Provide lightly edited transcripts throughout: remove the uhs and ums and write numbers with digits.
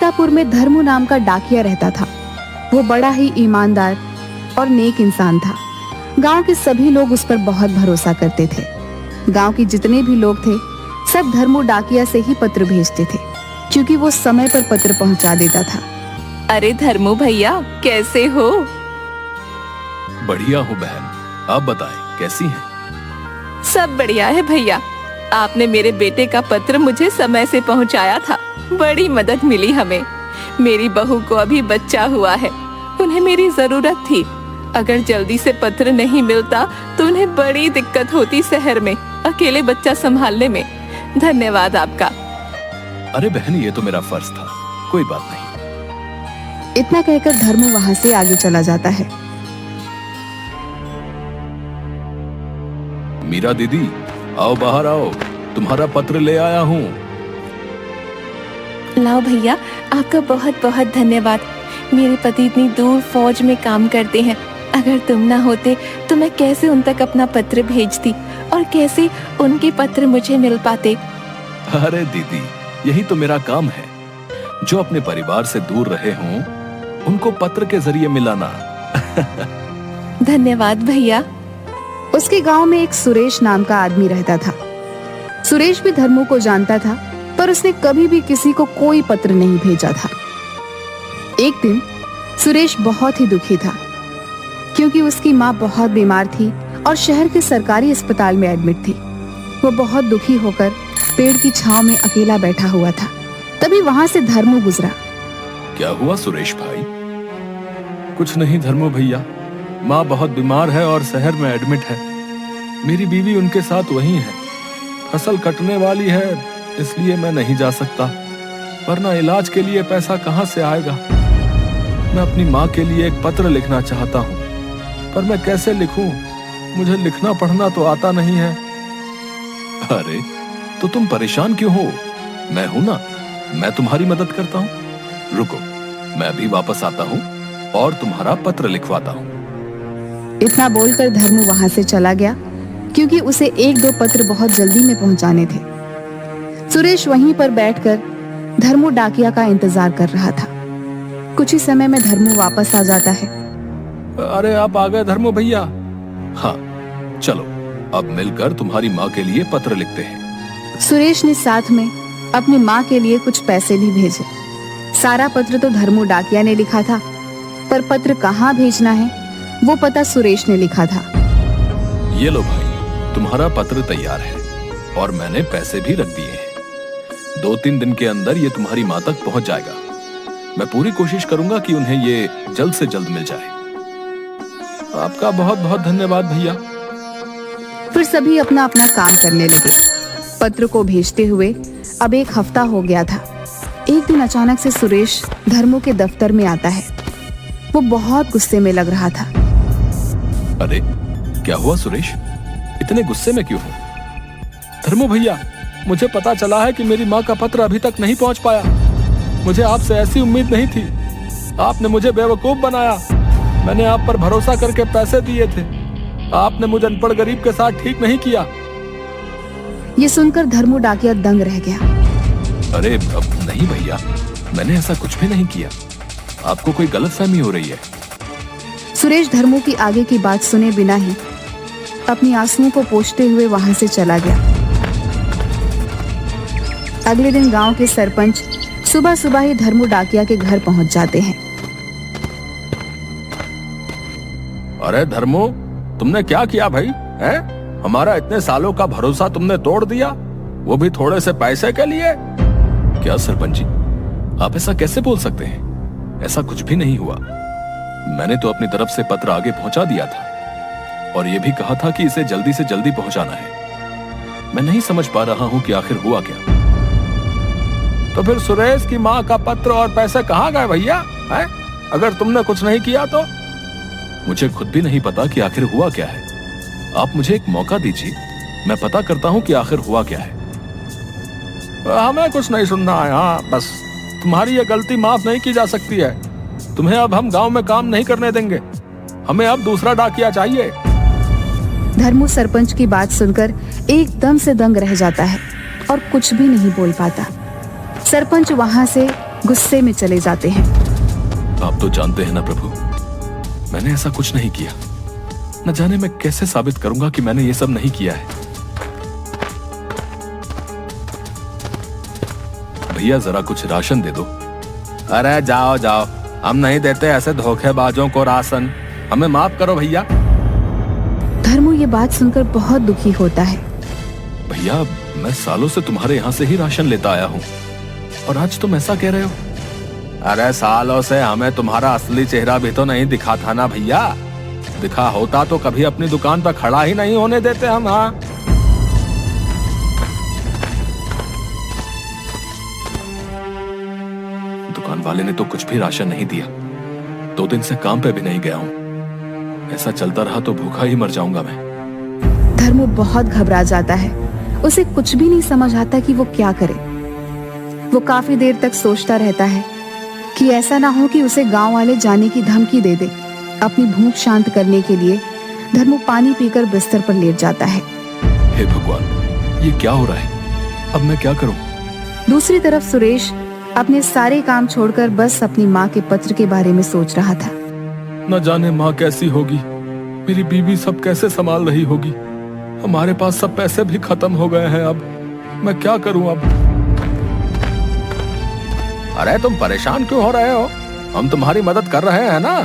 सीतापुर में धर्मू नाम का डाकिया रहता था। वो बड़ा ही ईमानदार और नेक इंसान था। गांव के सभी लोग उस पर बहुत भरोसा करते थे। गांव के जितने भी लोग थे सब धर्मू डाकिया से ही पत्र भेजते थे, क्योंकि वो समय पर पत्र पहुंचा देता था। अरे धर्मू भैया, कैसे हो? बढ़िया हूँ बहन, आप बताएं कैसी हैं? सब बढ़िया है भैया। आपने मेरे बेटे का पत्र मुझे समय से पहुंचाया था, बड़ी मदद मिली हमें। मेरी बहू को अभी बच्चा हुआ है, उन्हें मेरी जरूरत थी। अगर जल्दी से पत्र नहीं मिलता तो उन्हें बड़ी दिक्कत होती शहर में अकेले बच्चा संभालने में। धन्यवाद आपका। अरे बहन, ये तो मेरा फर्ज था, कोई बात नहीं। इतना कहकर धर्मू वहां से आगे चला जाता है। मीरा दीदी, आओ बाहर आओ, तुम्हारा पत्र ले आया हूँ। लाओ भैया, आपका बहुत बहुत धन्यवाद। मेरे पति इतनी दूर फौज में काम करते हैं, अगर तुम ना होते तो मैं कैसे उन तक अपना पत्र भेजती और कैसे उनके पत्र मुझे मिल पाते। अरे दीदी, यही तो मेरा काम है। जो अपने परिवार से दूर रहे हों उनको पत्र के जरिए मिलाना। धन्यवाद भैया। उसके गांव में एक सुरेश नाम का आदमी रहता था। सुरेश भी धर्मू को जानता था, पर उसने कभी भी किसी को कोई पत्र नहीं भेजा था। एक दिन सुरेश बहुत ही दुखी था, क्योंकि उसकी माँ बहुत बीमार थी और शहर के सरकारी अस्पताल में एडमिट थी। वो बहुत दुखी होकर पेड़ की छांव में अकेला बैठा हुआ था। तभी वहां से धर्मू गुजरा। क्या हुआ सुरेश भाई? कुछ नहीं धर्मू भैया, माँ बहुत बीमार है और शहर में एडमिट है। मेरी बीवी उनके साथ वहीं है। फसल कटने वाली है, इसलिए मैं नहीं जा सकता, वरना इलाज के लिए पैसा कहाँ से आएगा। मैं अपनी माँ के लिए एक पत्र लिखना चाहता हूँ, पर मैं कैसे लिखूं? मुझे लिखना पढ़ना तो आता नहीं है। अरे तो तुम परेशान क्यों हो? मैं हूं ना, मैं तुम्हारी मदद करता हूँ। रुको, मैं अभी वापस आता हूँ और तुम्हारा पत्र लिखवाता हूँ। इतना बोलकर धर्मू वहां से चला गया, क्योंकि उसे एक दो पत्र बहुत जल्दी में पहुंचाने थे। सुरेश वहीं पर बैठकर धर्मू डाकिया का इंतजार कर रहा था। कुछ ही समय में धर्मू वापस आ जाता है। अरे आप आ गए धर्मू भैया? हाँ, चलो अब मिलकर तुम्हारी माँ के लिए पत्र लिखते हैं। सुरेश ने साथ में अपनी माँ के लिए कुछ पैसे भी भेजे। सारा पत्र तो धर्मू डाकिया ने लिखा था, पर पत्र कहाँ भेजना है वो पता सुरेश ने लिखा था। ये लो भाई, तुम्हारा पत्र तैयार है और मैंने पैसे भी रख दिए हैं। 2-3 दिन के अंदर ये तुम्हारी माँ तक पहुंच जाएगा। मैं पूरी कोशिश करूंगा कि उन्हें ये जल्द से जल्द मिल जाए। आपका बहुत बहुत धन्यवाद भैया। फिर सभी अपना अपना काम करने लगे। पत्र को भेजते हुए अब 1 हफ्ता हो गया था। एक दिन अचानक से सुरेश धर्मू के दफ्तर में आता है। वो बहुत गुस्से में लग रहा था। अरे क्या हुआ सुरेश, इतने गुस्से में क्यों हो? धर्मू भैया, मुझे पता चला है कि मेरी माँ का पत्र अभी तक नहीं पहुंच पाया। मुझे आपसे ऐसी उम्मीद नहीं थी। आपने मुझे बेवकूफ बनाया। मैंने आप पर भरोसा करके पैसे दिए थे। आपने मुझे अनपढ़ गरीब के साथ ठीक नहीं किया। ये सुनकर धर्मू डाकिया दंग रह गया। अरे अब नहीं भैया, मैंने ऐसा कुछ भी नहीं किया। आपको कोई गलतफहमी हो रही है। सुरेश धर्मू की आगे की बात सुने बिना ही अपनी आंसुओं को पोंछते हुए वहां से चला गया। अगले दिन गांव के सरपंच सुबह सुबह ही धर्मू डाकिया के घर पहुंच जाते हैं। अरे धर्मू, तुमने क्या किया भाई? हैं? हमारा इतने सालों का भरोसा तुमने तोड़ दिया, वो भी थोड़े से पैसे के लिए। क्या सरपंच जी, आप ऐसा कैसे बोल सकते हैं? ऐसा कुछ भी नहीं हुआ। मैंने तो अपनी तरफ से पत्र आगे पहुंचा दिया था और ये भी कहा था कि इसे जल्दी से जल्दी पहुंचाना है। मैं नहीं समझ पा रहा हूं कि आखिर हुआ क्या। तो फिर सुरेश की माँ का पत्र और पैसे कहाँ गए भैया? अगर तुमने कुछ नहीं किया तो? मुझे खुद भी नहीं पता कि आखिर हुआ क्या है। आप मुझे एक मौका दीजिए, मैं पता करता हूं कि आखिर हुआ क्या है। हमें कुछ नहीं सुनना है। हाँ बस, तुम्हारी ये गलती माफ नहीं की जा सकती है। तुम्हें अब हम गांव में काम नहीं करने देंगे। हमें अब दूसरा डाकिया चाहिए। धर्मू सरपंच की बात सुनकर एकदम से दंग रह जाता है और कुछ भी नहीं बोल पाता। सरपंच वहां से गुस्से में चले जाते हैं। आप तो जानते हैं ना प्रभु, मैंने ऐसा कुछ नहीं किया। न जाने मैं कैसे साबित करूंगा कि मैंने ये सब नहीं किया है। भैया जरा कुछ राशन दे दो। अरे जाओ जाओ, हम नहीं देते ऐसे धोखेबाजों को राशन, हमें माफ करो भैया। धर्मू ये बात सुनकर बहुत दुखी होता है। भैया मैं सालों से तुम्हारे यहाँ से ही राशन लेता आया हूँ और आज तुम ऐसा कह रहे हो। अरे सालों से हमें तुम्हारा असली चेहरा भी तो नहीं दिखा था ना भैया। दिखा होता तो कभी अपनी दुकान पर खड़ा ही नहीं होने देते हम। हाँ दुकान वाले ने तो कुछ भी राशन नहीं दिया। 2 दिन से काम पे भी नहीं गया हूँ। ऐसा चलता रहा तो भूखा ही मर जाऊंगा मैं। धर्मू बहुत घबरा जाता है। उसे कुछ भी नहीं समझ आता कि वो क्या करे। वो काफी देर तक सोचता रहता है कि ऐसा ना हो कि उसे गांव वाले जाने की धमकी दे दे। अपनी भूख शांत करने के लिए धर्मू पानी पीकर बिस्तर पर लेट जाता है। हे भगवान, ये क्या हो रहा है? अब मैं क्या करूं? दूसरी तरफ सुरेश अपने सारे काम छोड़कर बस अपनी माँ के पत्र के बारे में सोच रहा था। न जाने माँ कैसी होगी, मेरी बीवी सब कैसे संभाल रही होगी। हमारे पास सब पैसे भी खत्म हो गए हैं। अब मैं क्या करूं अब? अरे तुम परेशान क्यों हो रहे हो? हम तुम्हारी मदद कर रहे हैं ना।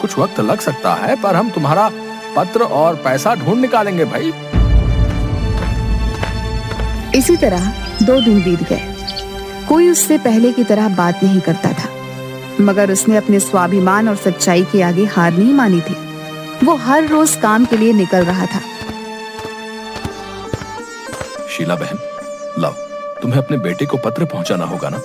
कुछ वक्त लग सकता है पर हम तुम्हारा पत्र और पैसा ढूंढ निकालेंगे भाई। इसी तरह 2 दिन बीत गए। कोई उससे पहले की तरह बात नहीं करता था, मगर उसने अपने स्वाभिमान और सच्चाई के आगे हार नहीं मानी थी। वो हर रोज काम के लिए निकल रहा था। शीला बहन, लाओ, तुम्हें अपने बेटे को पत्र पहुंचाना होगा ना।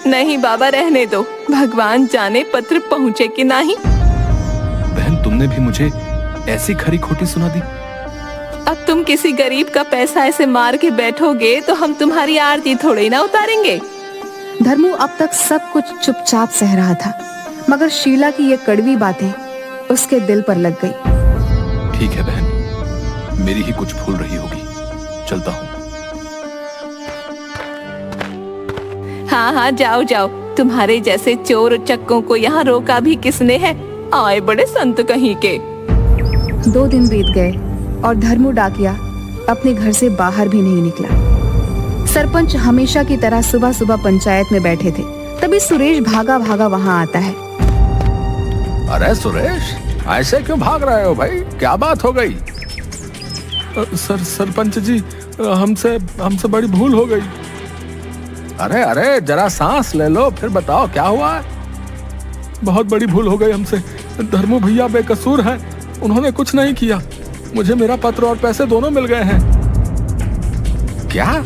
नहीं बाबा, रहने दो। भगवान जाने पत्र पहुँचे कि नहीं। बहन तुमने भी मुझे ऐसी खरी खोटी सुना दी। अब तुम किसी गरीब का पैसा ऐसे मार के बैठोगे तो हम तुम्हारी आरती थोड़ी ना उतारेंगे। धर्मू अब तक सब कुछ चुपचाप सह रहा था, मगर शीला की ये कड़वी बातें उसके दिल पर लग गई। ठीक है बहन, मेरी ही कुछ भूल रही होगी। चलता हूँ। हाँ हाँ, जाओ जाओ। तुम्हारे जैसे चोर उचक्कों को यहाँ रोका भी किसने है? आए बड़े संत कहीं के। 2 दिन बीत गए और धर्मू डाकिया अपने घर से बाहर भी नहीं निकला। सरपंच हमेशा की तरह सुबह सुबह पंचायत में बैठे थे। तभी सुरेश भागा भागा वहाँ आता है। अरे सुरेश, ऐसे क्यों भाग रहे हो भाई? क्या बात हो गई? सरपंच जी, हमसे बड़ी भूल हो गई। अरे अरे जरा सांस ले लो, फिर बताओ क्या हुआ। बहुत बड़ी भूल हो गई हमसे। धर्मू भैया बेकसूर हैं, उन्होंने कुछ नहीं किया। मुझे मेरा पत्र और पैसे दोनों मिल गए हैं। क्या?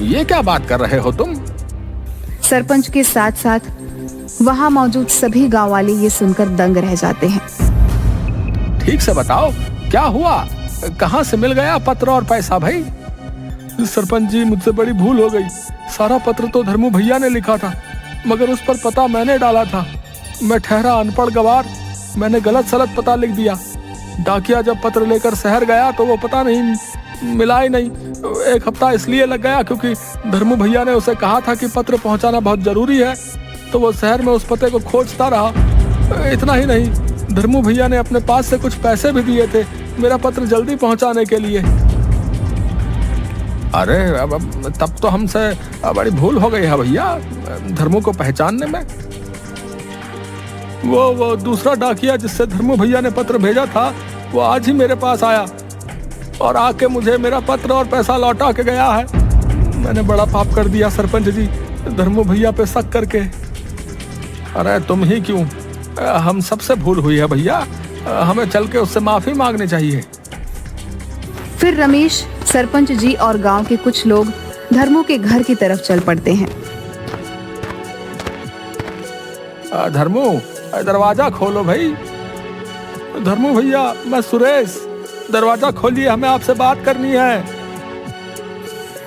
ये क्या बात कर रहे हो तुम? सरपंच के साथ साथ वहाँ मौजूद सभी गांव वाले ये सुनकर दंग रह जाते हैं। ठीक से बताओ क्या हुआ? कहाँ से मिल गया पत्र और पैसा भाई? सरपंच जी, मुझसे बड़ी भूल हो गई। सारा पत्र तो धर्मू भैया ने लिखा था, मगर उस पर पता मैंने डाला था। मैं ठहरा अनपढ़ गवार, मैंने गलत सलत पता लिख दिया। डाकिया जब पत्र लेकर शहर गया तो वो पता नहीं मिला ही नहीं। 1 हफ्ता इसलिए लग गया क्योंकि धर्मू भैया ने उसे कहा था कि पत्र पहुंचाना बहुत जरूरी है, तो वो शहर में उस पते को खोजता रहा। इतना ही नहीं, धर्मू भैया ने अपने पास से कुछ पैसे भी दिए थे मेरा पत्र जल्दी पहुंचाने के लिए। अरे अब तब तो हमसे बड़ी भूल हो गई है भैया धर्मू को पहचानने में। वो दूसरा डाकिया जिससे धर्मू भैया ने पत्र भेजा था, वो आज ही मेरे पास आया और आके मुझे मेरा पत्र और पैसा लौटा के गया है। मैंने बड़ा पाप कर दिया सरपंच जी, धर्मू भैया पे शक करके। अरे तुम ही क्यों, हम सबसे भूल हुई है भैया। हमें चल के उससे माफी मांगनी चाहिए। फिर रमेश, सरपंच जी और गांव के कुछ लोग धर्मू के घर की तरफ चल पड़ते हैं। धर्मू, दरवाजा खोलो भाई। धर्मू भैया, मैं सुरेश, दरवाजा खोलिए, हमें आपसे बात करनी है।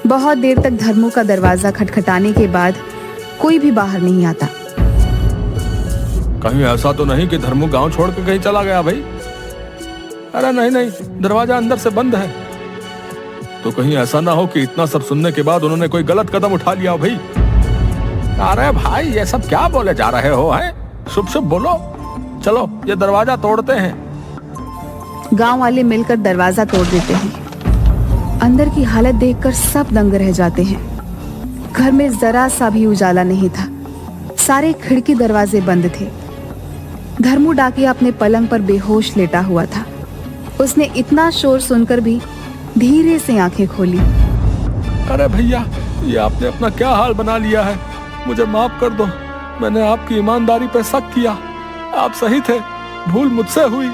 बहुत देर तक धर्मू का दरवाजा खटखटाने के बाद कोई भी बाहर नहीं आता। कहीं ऐसा तो नहीं कि धर्मू गांव छोड़ के कहीं चला गया भाई? अरे नहीं, दरवाजा अंदर से बंद है। तो कहीं ऐसा ना हो कि इतना सब सुनने के बाद उन्होंने कोई गलत कदम उठा लिया भाई? अरे भाई ये सब क्या बोले जा रहे हो, हैं? शुभ शुभ बोलो। चलो ये दरवाजा तोड़ते हैं। गांव वाले मिलकर दरवाजा तोड़ देते हैं। अंदर की हालत देखकर सब दंग रह जाते हैं। घर में जरा सा भी उजाला नहीं था। सारे खिड़की दरवाजे बंद थे। धर्मू डाकिया अपने पलंग पर बेहोश लेटा हुआ था। उसने इतना शोर सुनकर भी धीरे से आंखें खोली। अरे भैया, ये आपने अपना क्या हाल बना लिया है। मुझे माफ कर दो, मैंने आपकी ईमानदारी पे शक किया। आप सही थे, भूल मुझसे हुई।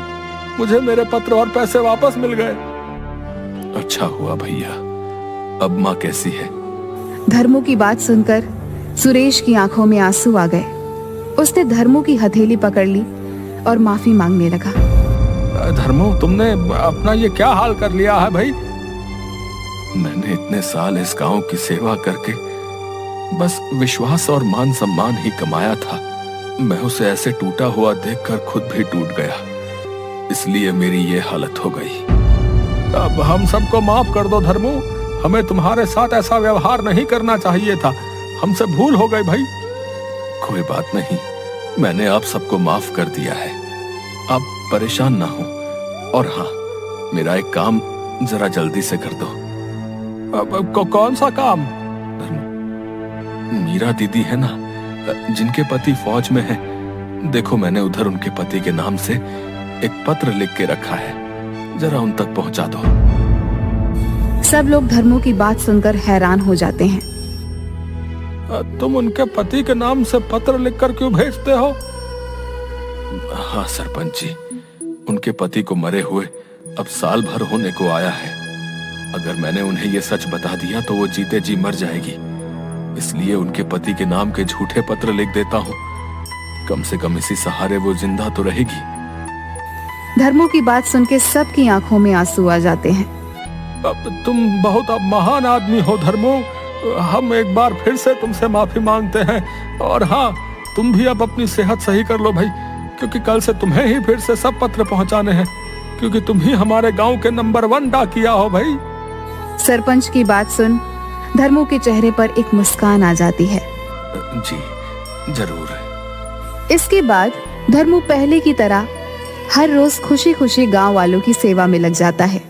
मुझे मेरे पत्र और पैसे वापस मिल गए। अच्छा हुआ भैया। अब माँ कैसी है? धर्मू की बात सुनकर सुरेश की आंखों में आंसू आ गए। उसने धर्मू की हथेली पकड़ ली और माफी मांगने लगा। धर्मू, तुमने अपना ये क्या हाल कर लिया है भाई? मैंने इतने साल इस गांव की सेवा करके बस विश्वास और मान सम्मान ही कमाया था। मैं उसे ऐसे टूटा हुआ देखकर खुद भी टूट गया, इसलिए मेरी ये हालत हो गई। अब हम सबको माफ कर दो धर्मू। हमें तुम्हारे साथ ऐसा व्यवहार नहीं करना चाहिए था। हमसे भूल हो गई भाई। कोई बात नहीं, मैंने आप सबको माफ कर दिया है। आप परेशान ना हो। और हाँ, मेरा एक काम जरा जल्दी से कर दो। अब कौन सा काम? मीरा दीदी है ना, जिनके पति फौज में है। देखो, मैंने उधर उनके पति के नाम से एक पत्र लिख के रखा है, जरा उन तक पहुंचा दो। सब लोग धर्मू की बात सुनकर हैरान हो जाते हैं। तुम उनके पति के नाम से पत्र लिखकर क्यों भेजते हो? हाँ सरपंच जी, उनके पति को मरे हुए अब साल भर होने को आया है। अगर मैंने उन्हें ये सच बता दिया तो वो जीते जी मर जाएगी। इसलिए उनके पति के नाम के झूठे पत्र लिख देता हूँ। कम से कम इसी सहारे वो जिंदा तो रहेगी। धर्मू की बात सुन के सबकी आंखों में आंसू आ जाते हैं। अब तुम बहुत अब महान आदमी हो धर्मू। हम एक बार फिर से तुमसे माफी मांगते हैं। और हाँ, तुम भी अब अपनी सेहत सही कर लो भाई, क्योंकि कल से तुम्हें ही फिर से सब पत्र पहुंचाने हैं, क्योंकि तुम ही हमारे गांव के नंबर 1 डाकिया हो भाई। सरपंच की बात सुन धर्मू के चेहरे पर एक मुस्कान आ जाती है। जी जरूर। इसके बाद धर्मू पहले की तरह हर रोज खुशी खुशी गांव वालों की सेवा में लग जाता है।